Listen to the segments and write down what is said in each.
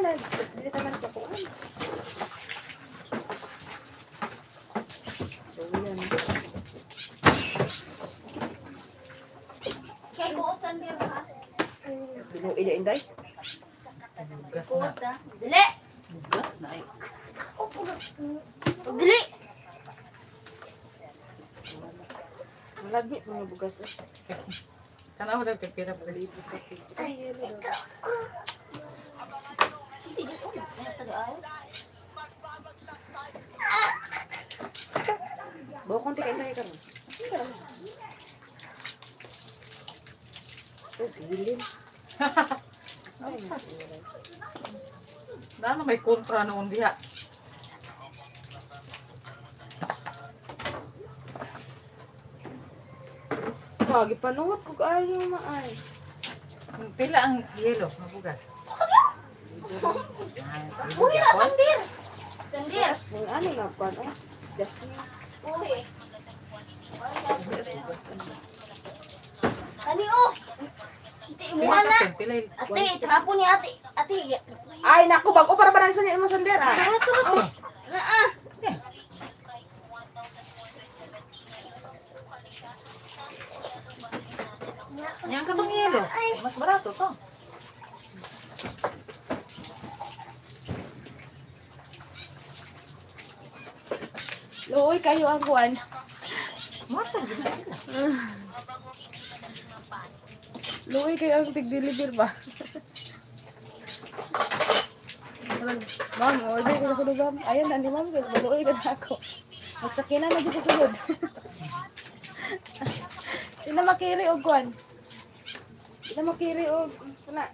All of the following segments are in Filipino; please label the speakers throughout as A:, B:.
A: Dili taman sa kuan. So, yan.
B: Kaya kuotan din ba?
A: Binuin inday.
B: Kuot na. Dili!
C: Bugas na ay.
B: Dili!
A: Malagi mga bugas.
C: Kana ako daw pipira pa dito.
A: Ay,
B: Sige, dito. Kaya tayo ay.
A: bawa konti ka inday karon. Oh, bilin.
C: Dano may kontra noon diha.
A: Lagi panuwat ko kaayo maay.
C: Pila ang yelo na bugas.
B: Uy na, sandir! Sandir!
A: Ning ano na kuan oh. Jasmine.
B: Uy. Ani oh! Ate,
C: Pila
B: imuha na!
C: ka pila.
B: Ate, tapo ni ate. Ate,
A: Ay naku bago para ba sa mo sander ah.
C: Yang katong yelo. Mas barato to.
A: Loy kayo ang kuan.
C: Mata gid.
A: Loy kayo ang tig-deliver ba? Ma'am, order ko na ko ma'am. Ayun na ni ma'am, maluoy ka na ako. Magsakinan na dito sulod. Di na makiri og kuan. Di na makiri og wala.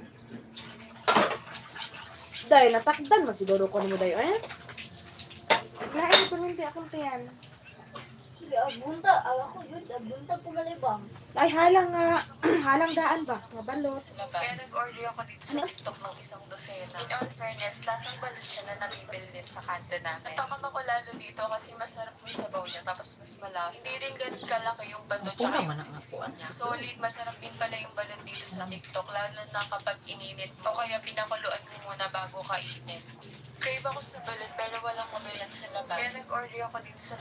A: Dahil natakdan man siguro ko nimo dayo eh. Lain ko hindi akong tiyan.
B: sige, abunta. Awa ko yun, abunta pumalibang.
A: Ay halang halang daan ba? Mabalot.
D: Kaya nag-order ako dito sa TikTok ng isang dosena. In all fairness, lasang balot siya na nabibili din sa kanto namin. Natakam ako lalo dito kasi masarap yung sabaw niya tapos mas malasa. Hindi rin ganun kalaki yung bato tsaka yung sisiwan niya. Solid, masarap din pala yung balot dito sa TikTok lalo na kapag ininit mo kaya pinakuluan mo muna bago kainin. Crave ako sa balot pero walang mabilan sa labas. Kaya nag-order ako dito sa...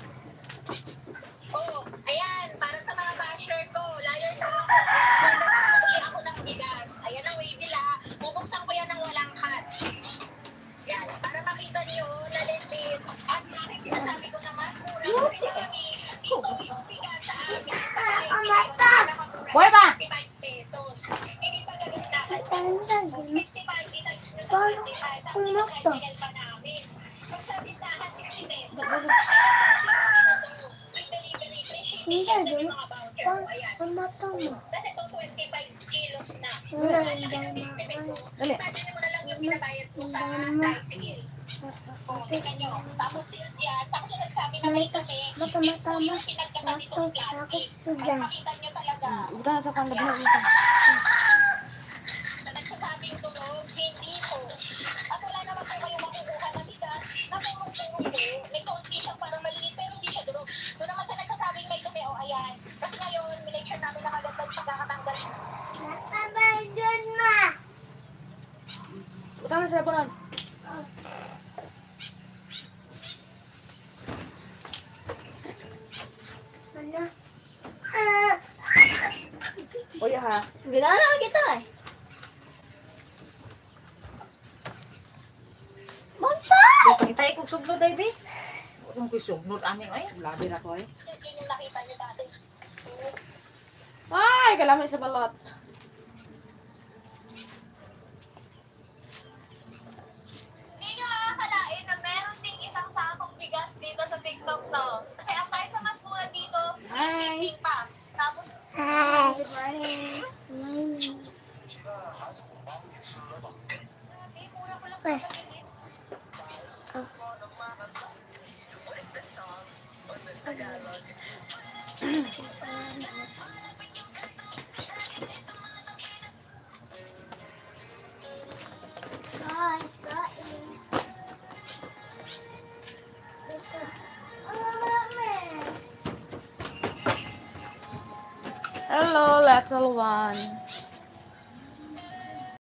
E: Oh, ayan, para sa mga basher ko, liar to. Nagkakabili ako ng bigas. Ayan ang wavy la. Bubuksan ko yan ng walang hat. Yan, para makita niyo na legit. At bakit sinasabi ko na mas mura kasi marami dito yung bigas sa amin. Sa
A: Boy ba?
E: 55 pesos. Hindi pa ganun lahat. Kung 55 times nyo sa 55, tapos i-tricycle pa namin. Kung sa tindahan, 60 pesos. Hindi ka doon. Kasi itong 25 kilos na. Ang laki ng estimate ko. Imagine mo na lang yung pinabayad mo sa tricycle. O, tingnan nyo. Tapos yan. Tapos yung nagsabi na may kami, yun po yung pinagkatan nitong plastic. Kaya makita nyo talaga.
A: Ura sa kandag na ito.
E: Na nagsasabing tunog, hindi po. At wala naman po kayo makukuha na bigas. Nakumukulo. May kaunti siyang parang maliit pero hindi siya durog. Doon naman sa nagsasabing may dumi, o ayan. Kasi ngayon, minake sure namin na magandang pagkakatanggal.
A: Utang na sa labanan. Oy ha.
B: Ginala kita eh. Monta!
C: Pangitay ko sugnod ay bi. Kung ko sugnod ani ay.
A: Labi na ko eh.
E: Yun yung nakita nyo dati.
A: Ay, kalamay sa balot.
E: Hindi nyo aakalain na meron ding isang sakong bigas dito sa TikTok to. Kasi aside sa mas mura dito, free shipping pa. Tapos,
A: Good morning.
E: mura ko lang pa.
A: Hello, little one.